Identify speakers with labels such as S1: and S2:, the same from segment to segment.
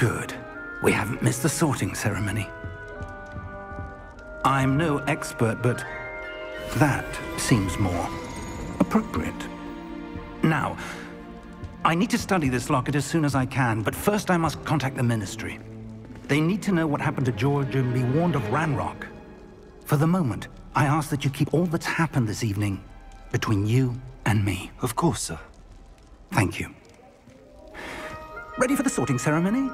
S1: Good. We haven't missed the sorting ceremony. I'm no expert, but that seems more appropriate. Now, I need to study this locket as soon as I can, but first I must contact the Ministry. They need to know what happened to George and be warned of Ranrock. For the moment, I ask that you keep all that's happened this evening between you and me.
S2: Of course, sir.
S1: Thank you. Ready for the sorting ceremony?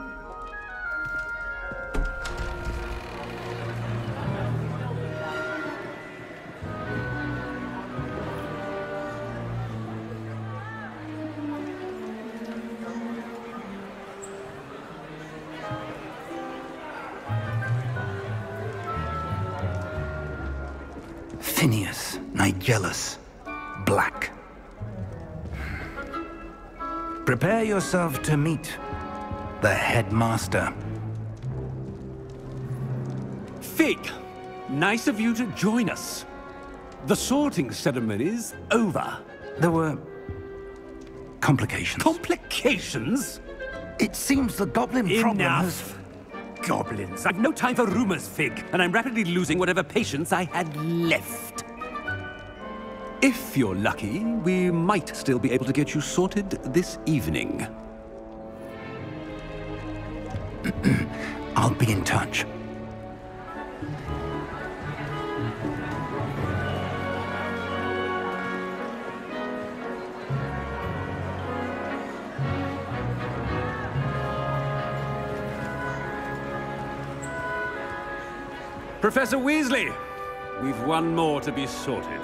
S1: Phineas, Nigellus, Black. Prepare yourself to meet the headmaster.
S3: Fig, nice of you to join us. The sorting ceremony's over.
S1: There were complications.
S3: Complications?
S1: It seems the goblin problem has...
S3: Enough! Goblins. I've no time for rumors, Fig, and I'm rapidly losing whatever patience I had left. If you're lucky, we might still be able to get you sorted this evening.
S1: I'll be in touch.
S3: Professor Weasley, we've one more to be sorted.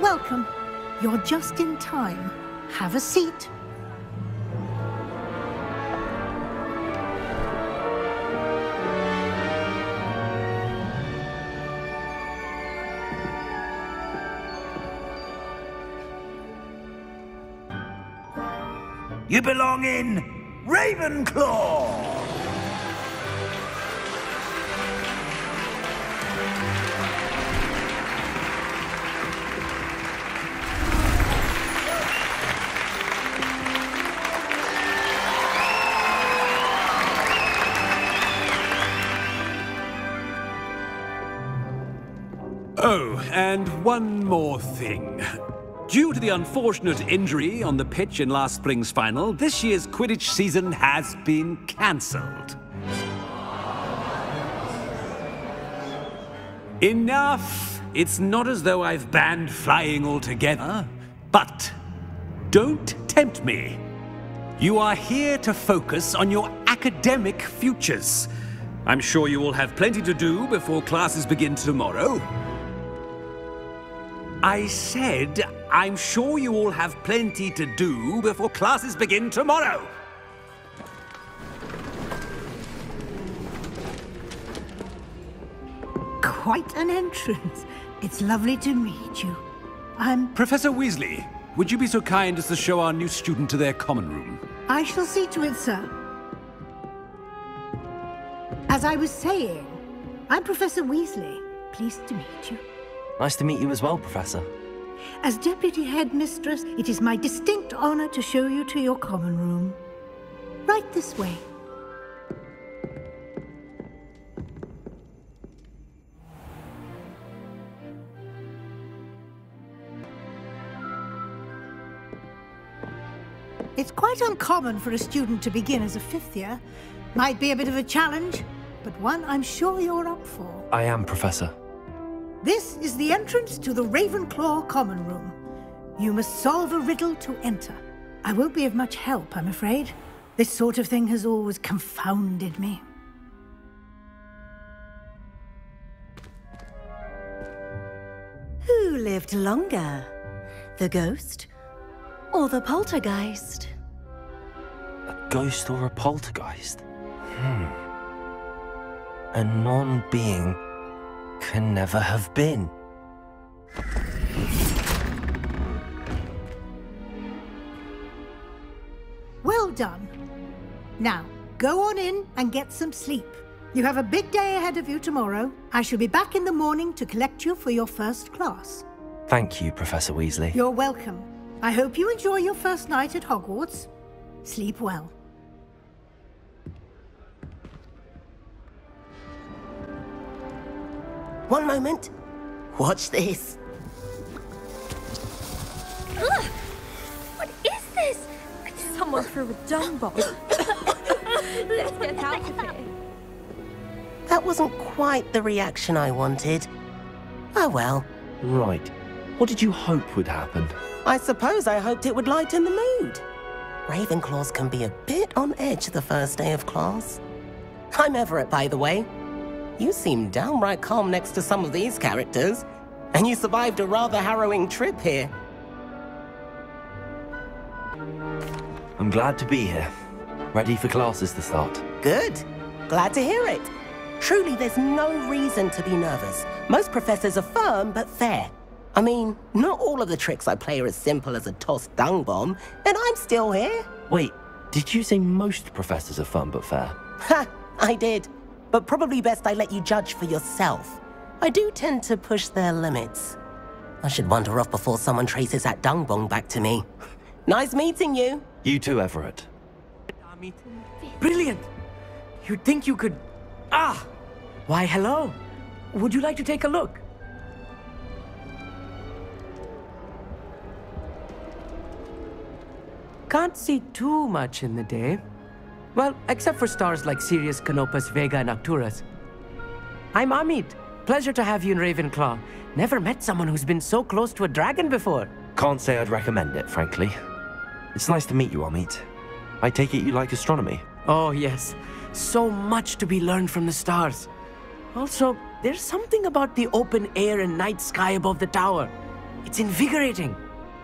S4: Welcome. You're just in time. Have a seat.
S5: You belong in Ravenclaw!
S3: Oh, and one more thing. Due to the unfortunate injury on the pitch in last spring's final, this year's Quidditch season has been cancelled. Enough! It's not as though I've banned flying altogether, but don't tempt me. You are here to focus on your academic futures. I'm sure you will have plenty to do before classes begin tomorrow. I said, I'm sure you all have plenty to do before classes begin tomorrow.
S4: Quite an entrance. It's lovely to meet you.
S3: Professor Weasley, would you be so kind as to show our new student to their common room?
S4: I shall see to it, sir. As I was saying, I'm Professor Weasley. Pleased to meet you.
S2: Nice to meet you as well, Professor.
S4: As Deputy Headmistress, it is my distinct honor to show you to your common room. Right this way. It's quite uncommon for a student to begin as a fifth year. Might be a bit of a challenge, but one I'm sure you're up for.
S2: I am, Professor.
S4: This is the entrance to the Ravenclaw Common Room. You must solve a riddle to enter. I won't be of much help, I'm afraid. This sort of thing has always confounded me.
S6: Who lived longer? The ghost or the poltergeist?
S2: A ghost or a poltergeist? A non-being can never have been.
S4: Well done. Now, go on in and get some sleep. You have a big day ahead of you tomorrow. I shall be back in the morning to collect you for your first class.
S2: Thank you, Professor Weasley.
S4: You're welcome. I hope you enjoy your first night at Hogwarts. Sleep well.
S7: One moment. Watch this.
S8: Ugh! What is this? Someone threw a dung bomb. Let's get out of here.
S7: That wasn't quite the reaction I wanted. Oh well.
S2: Right. What did you hope would happen?
S7: I suppose I hoped it would lighten the mood. Ravenclaws can be a bit on edge the first day of class. I'm Everett, by the way. You seem downright calm next to some of these characters, and you survived a rather harrowing trip here.
S2: I'm glad to be here. Ready for classes to start.
S7: Good. Glad to hear it. Truly, there's no reason to be nervous. Most professors are firm but fair. I mean, not all of the tricks I play are as simple as a tossed dung bomb, and I'm still here.
S2: Wait, did you say most professors are fun but fair?
S7: Ha! I did. But probably best I let you judge for yourself. I do tend to push their limits. I should wander off before someone traces that dung bomb back to me. Nice meeting you.
S2: You too, Everett.
S9: Brilliant! You'd think you could... Ah! Why, hello. Would you like to take a look? Can't see too much in the day. Well, except for stars like Sirius, Canopus, Vega, and Arcturus. I'm Amit. Pleasure to have you in Ravenclaw. Never met someone who's been so close to a dragon before.
S2: Can't say I'd recommend it, frankly. It's nice to meet you, Amit. I take it you like astronomy?
S9: Oh, yes. So much to be learned from the stars. Also, there's something about the open air and night sky above the tower. It's invigorating.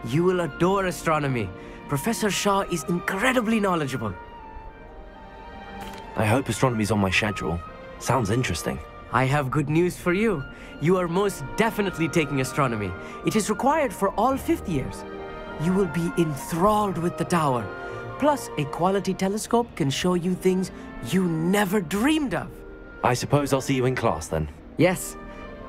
S9: You will adore astronomy. Professor Shaw is incredibly knowledgeable.
S2: I hope astronomy's on my schedule. Sounds interesting.
S9: I have good news for you. You are most definitely taking astronomy. It is required for all 5th years. You will be enthralled with the tower. Plus, a quality telescope can show you things you never dreamed of.
S2: I suppose I'll see you in class then.
S9: Yes.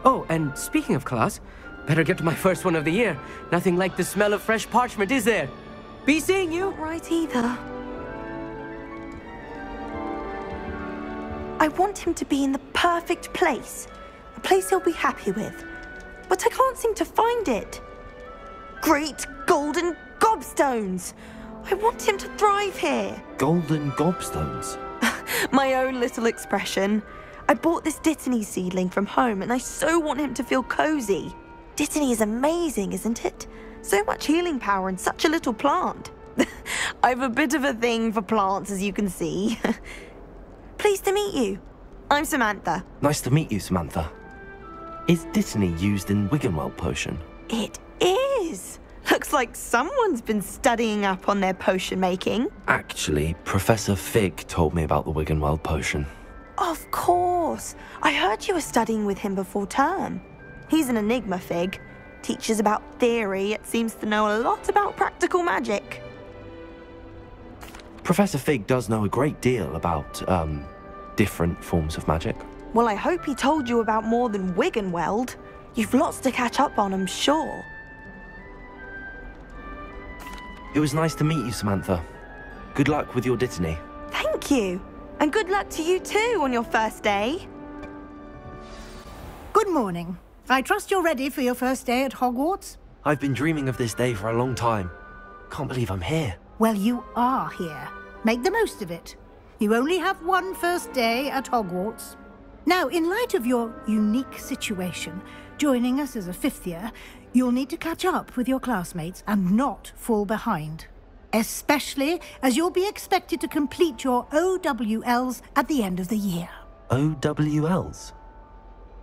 S9: Oh, and speaking of class, better get to my first one of the year. Nothing like the smell of fresh parchment, is there? Be seeing you.
S6: Not right either. I want him to be in the perfect place. A place he'll be happy with. But I can't seem to find it. Great golden gobstones! I want him to thrive here.
S2: Golden gobstones?
S6: My own little expression. I bought this Dittany seedling from home and I so want him to feel cozy. Dittany is amazing, isn't it? So much healing power in such a little plant. I've a bit of a thing for plants, as you can see. Pleased to meet you. I'm Samantha.
S2: Nice to meet you, Samantha. Is Dittany used in Wiggenweld potion?
S6: It is. Looks like someone's been studying up on their potion making.
S2: Actually, Professor Fig told me about the Wiggenweld potion.
S6: Of course. I heard you were studying with him before term. He's an enigma, Fig. Teaches about theory, yet seems to know a lot about practical magic.
S2: Professor Fig does know a great deal about, different forms of magic.
S6: Well, I hope he told you about more than Wiggenweld. You've lots to catch up on, I'm sure.
S2: It was nice to meet you, Samantha. Good luck with your Dittany.
S6: Thank you. And good luck to you too on your first day.
S4: Good morning. I trust you're ready for your first day at Hogwarts?
S2: I've been dreaming of this day for a long time. Can't believe I'm here.
S4: Well, you are here. Make the most of it. You only have one first day at Hogwarts. Now, in light of your unique situation, joining us as a 5th year, you'll need to catch up with your classmates and not fall behind. Especially as you'll be expected to complete your OWLs at the end of the year.
S2: OWLs?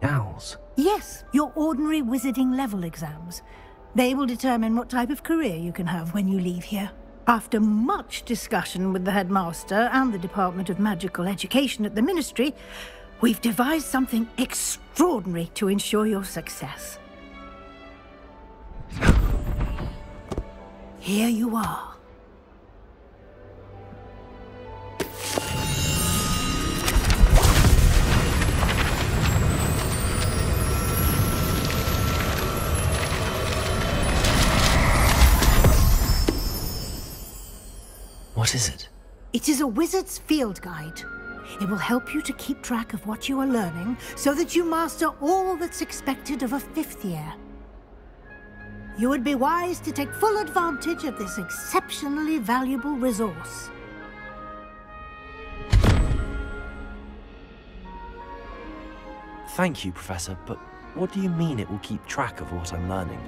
S2: Owls?
S4: Yes, your ordinary wizarding level exams. They will determine what type of career you can have when you leave here. After much discussion with the headmaster and the Department of Magical Education at the Ministry, we've devised something extraordinary to ensure your success. Here you are.
S2: What is it?
S4: It is a wizard's field guide. It will help you to keep track of what you are learning so that you master all that's expected of a 5th year. You would be wise to take full advantage of this exceptionally valuable resource.
S2: Thank you, Professor, but what do you mean it will keep track of what I'm learning?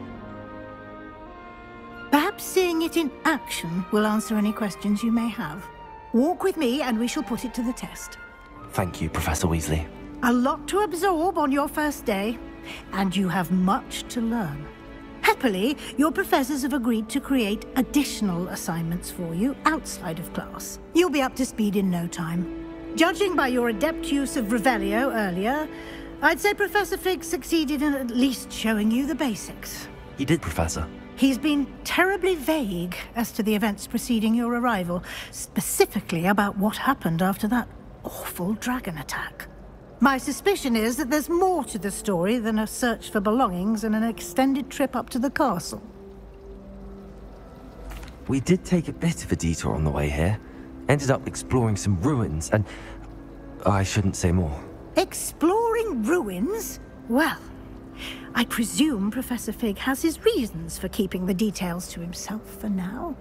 S4: Perhaps seeing it in action will answer any questions you may have. Walk with me and we shall put it to the test.
S2: Thank you, Professor Weasley.
S4: A lot to absorb on your first day, and you have much to learn. Happily, your professors have agreed to create additional assignments for you outside of class. You'll be up to speed in no time. Judging by your adept use of Revelio earlier, I'd say Professor Fig succeeded in at least showing you the basics.
S2: He did, Professor.
S4: He's been terribly vague as to the events preceding your arrival, specifically about what happened after that awful dragon attack. My suspicion is that there's more to the story than a search for belongings and an extended trip up to the castle.
S2: We did take a bit of a detour on the way here. Ended up exploring some ruins and... I shouldn't say more.
S4: Exploring ruins? Well, I presume Professor Fig has his reasons for keeping the details to himself for now.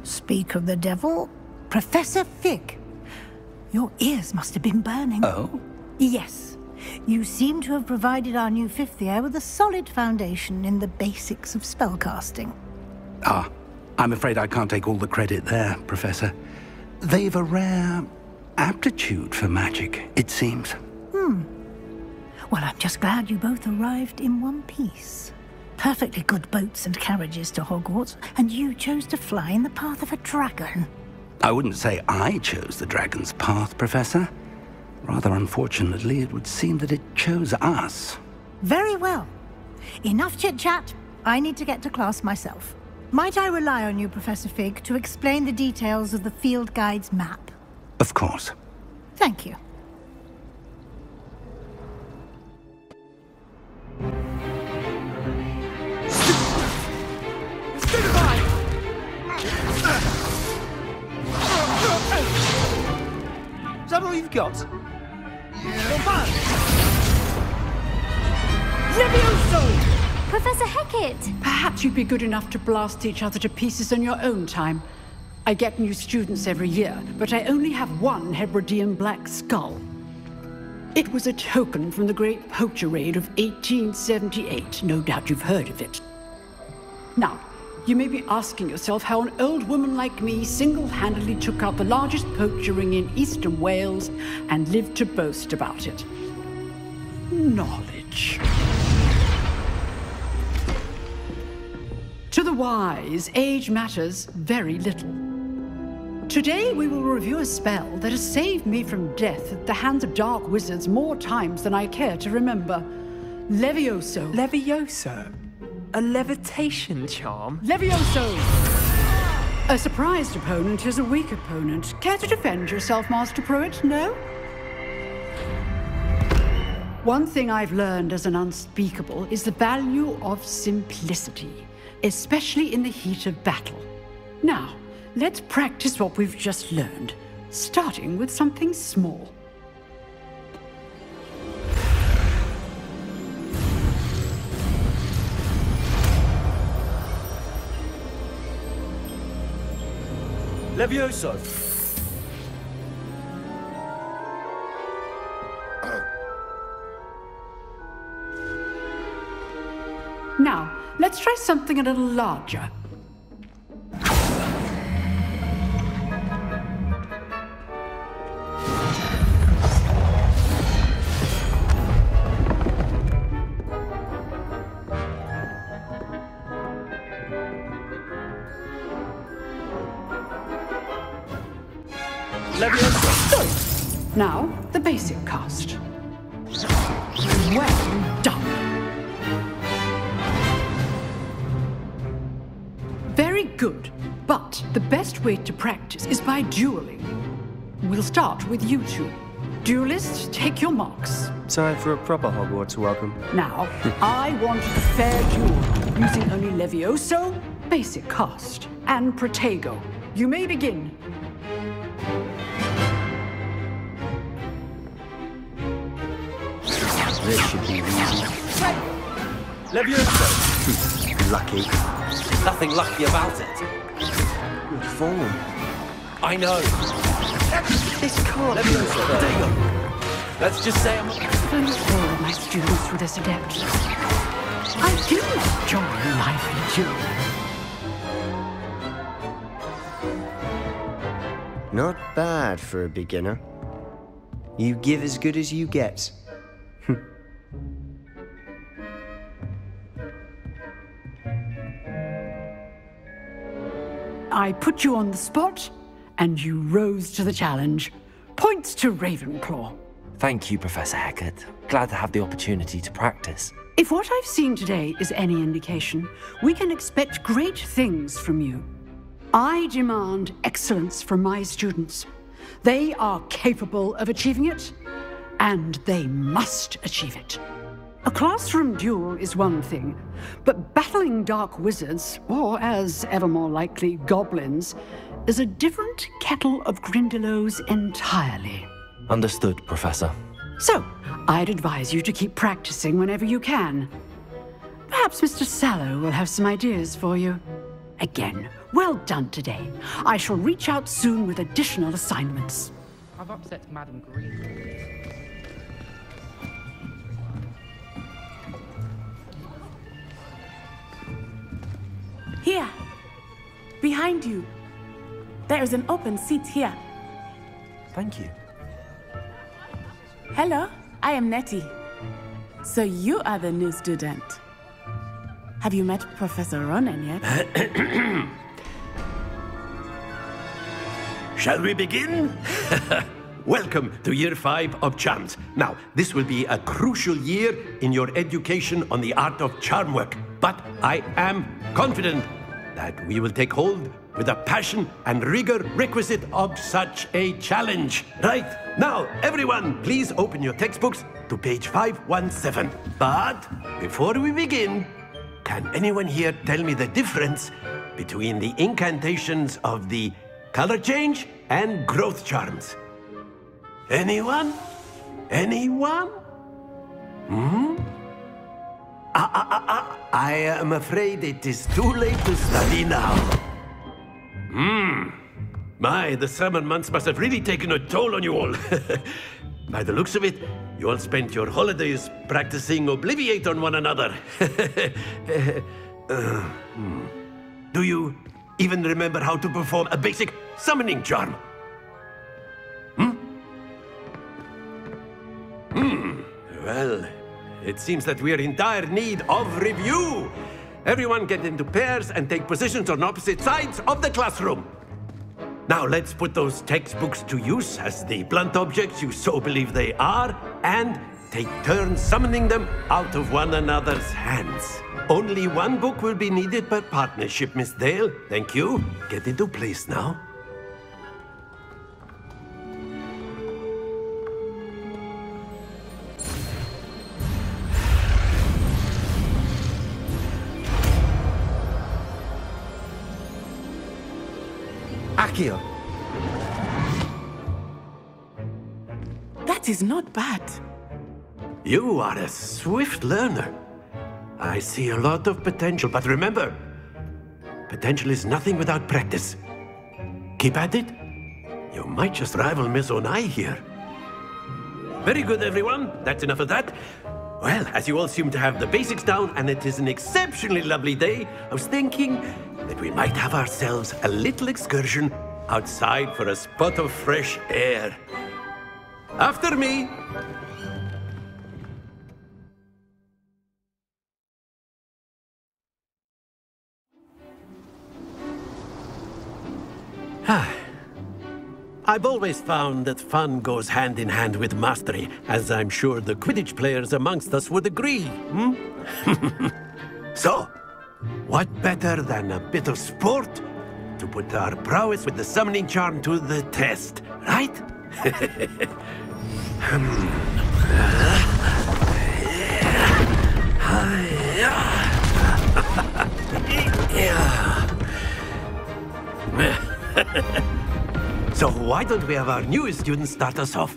S4: Speak of the devil, Professor Fig. Your ears must have been burning.
S1: Oh?
S4: Yes. You seem to have provided our new 5th year with a solid foundation in the basics of spellcasting.
S1: Ah, I'm afraid I can't take all the credit there, Professor. They've a rare aptitude for magic, it seems.
S4: Well, I'm just glad you both arrived in one piece. Perfectly good boats and carriages to Hogwarts, and you chose to fly in the path of a dragon.
S1: I wouldn't say I chose the dragon's path, Professor. Rather unfortunately, it would seem that it chose us.
S4: Very well. Enough chit-chat. I need to get to class myself. Might I rely on you, Professor Fig, to explain the details of the field guide's map?
S1: Of course.
S4: Thank you.
S9: Is that all you've got?
S8: Levioso! Professor Hecat!
S10: Perhaps you'd be good enough to blast each other to pieces on your own time. I get new students every year, but I only have one Hebridean black skull. It was a token from the Great Poacher Raid of 1878. No doubt you've heard of it. Now, you may be asking yourself how an old woman like me single-handedly took out the largest poacher ring in eastern Wales and lived to boast about it. Knowledge. To the wise, age matters very little. Today we will review a spell that has saved me from death at the hands of dark wizards more times than I care to remember. Levioso.
S9: Levioso? A levitation charm?
S10: Levioso! A surprised opponent is a weak opponent. Care to defend yourself, Master Pruitt? No? One thing I've learned as an unspeakable is the value of simplicity, especially in the heat of battle. Now, let's practice what we've just learned, starting with something small.
S9: Levioso!
S10: Now, let's try something a little larger.
S9: Levioso!
S10: Now, the basic cast. Well done. Very good, but the best way to practice is by dueling. We'll start with you two. Duelists, take your marks.
S11: Time for a proper Hogwarts welcome.
S10: Now, I want a fair duel, using only Levioso, basic cast, and Protego. You may begin.
S11: This should be easy.
S3: Leviosa!
S11: Lucky.
S2: Nothing lucky about it.
S11: Good form.
S2: I know. This can't be
S3: Leviosa!
S2: Let's just say I'm...
S10: Thank all of my students for this adept. I do enjoy life in you.
S11: Not bad for a beginner. You give as good as you get.
S10: I put you on the spot, and you rose to the challenge. Points to Ravenclaw.
S2: Thank you, Professor Hecat. Glad to have the opportunity to practice.
S10: If what I've seen today is any indication, we can expect great things from you. I demand excellence from my students. They are capable of achieving it, and they must achieve it. A classroom duel is one thing, but battling dark wizards, or as ever more likely, goblins, is a different kettle of Grindylows entirely.
S2: Understood, Professor.
S10: So, I'd advise you to keep practicing whenever you can. Perhaps Mr. Sallow will have some ideas for you. Again, well done today. I shall reach out soon with additional assignments.
S12: I've upset Madam Green.
S13: Here, behind you. There is an open seat here.
S2: Thank you.
S13: Hello, I am Nettie. So you are the new student. Have you met Professor Ronan yet?
S3: Shall we begin? Welcome to Year 5 of Charms. Now, this will be a crucial year in your education on the art of charm work. But I am confident that we will take hold with the passion and rigor requisite of such a challenge. Right, now, everyone, please open your textbooks to page 517. But before we begin, can anyone here tell me the difference between the incantations of the color change and growth charms? Anyone? Anyone? I am afraid it is too late to study now. My, the summer months must have really taken a toll on you all. By the looks of it, you all spent your holidays practicing Obliviate on one another. Do you even remember how to perform a basic summoning charm? Well, it seems that we are in dire need of review. Everyone get into pairs and take positions on opposite sides of the classroom. Now let's put those textbooks to use as the blunt objects you so believe they are, and take turns summoning them out of one another's hands. Only one book will be needed per partnership, Miss Dale. Thank you. Get into place now.
S11: Accio.
S13: That is not bad.
S3: You are a swift learner. I see a lot of potential, but remember, potential is nothing without practice. Keep at it. You might just rival Miss Onai here. Very good, everyone. That's enough of that. Well, as you all seem to have the basics down, and it is an exceptionally lovely day, I was thinking that we might have ourselves a little excursion outside for a spot of fresh air. After me. I've always found that fun goes hand in hand with mastery, as I'm sure the Quidditch players amongst us would agree. So, what better than a bit of sport to put our prowess with the summoning charm to the test, right? So why don't we have our newest student start us off?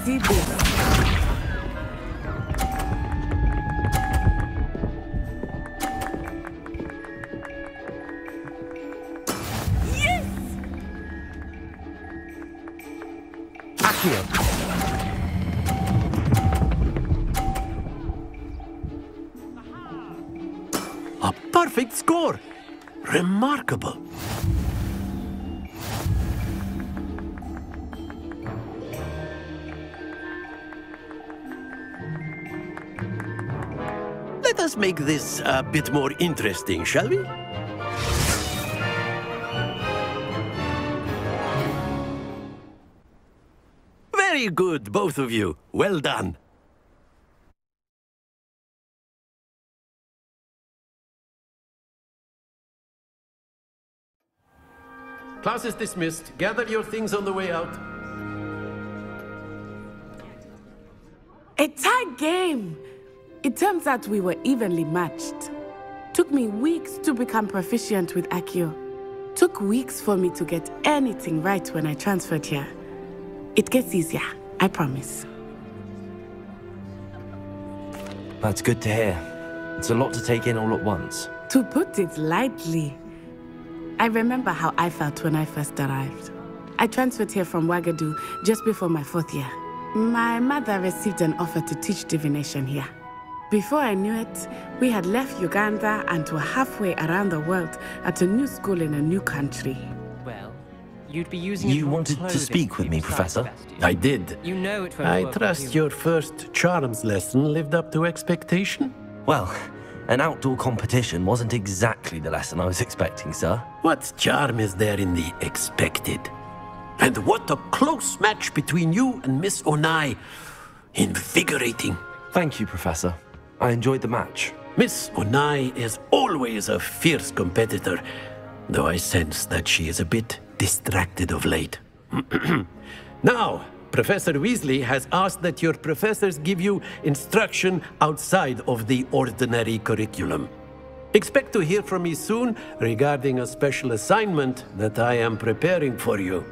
S13: see this.
S14: A perfect score! Remarkable! Let us make this a bit more interesting, shall we? Very good, both of you. Well done. Class is dismissed. Gather your things on the way out.
S13: A tight game. It turns out we were evenly matched. Took me weeks to become proficient with Accio. Took weeks for me to get anything right when I transferred here. It gets easier, I promise.
S2: That's good to hear. It's a lot to take in all at once.
S13: To put it lightly, I remember how I felt when I first arrived. I transferred here from Ouagadougou just before my 4th year. My mother received an offer to teach divination here. Before I knew it, we had left Uganda and were halfway around the world at a new school in a new country.
S15: Well, you'd be using
S2: You wanted to speak with me, Professor?
S14: I did.
S15: You know it won't
S14: I
S15: work
S14: trust
S15: with you.
S14: your first charms lesson lived up to expectation?
S2: Well, an outdoor competition wasn't exactly the lesson I was expecting, sir.
S14: What charm is there in the expected? And what a close match between you and Miss Onai. Invigorating.
S2: Thank you, Professor. I enjoyed the match.
S14: Miss Onai is always a fierce competitor, though I sense that she is a bit distracted of late. Now, Professor Weasley has asked that your professors give you instruction outside of the ordinary curriculum. Expect to hear from me soon regarding a special assignment that I am preparing for you.